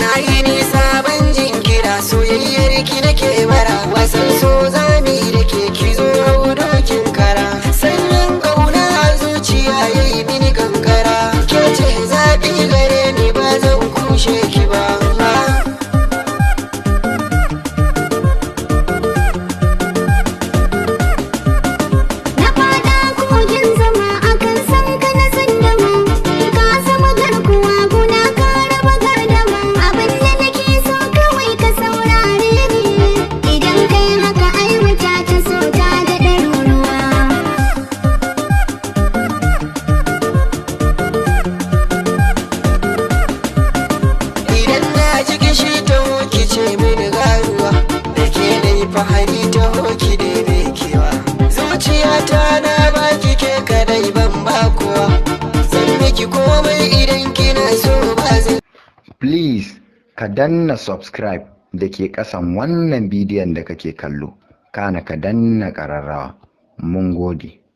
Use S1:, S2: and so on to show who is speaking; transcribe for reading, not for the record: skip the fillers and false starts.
S1: na yi nisa ban jin kira soyayyar ki nake bara wasan so zami da ke ki zo dokin kara sannan kauna a zuciya yayi mini kankara ke ce zaɓi gare ni ba zan kushe ki ba. Fahari ta hoki daidai kewa zuciyata na baki ke kadai ban ba kowa zan miki komai idan kina so ba zan.
S2: Please ka danna subscribe da ke ƙasan wannan bidiyon da kake kallo kana ka danna ƙararrawa. Mun gode.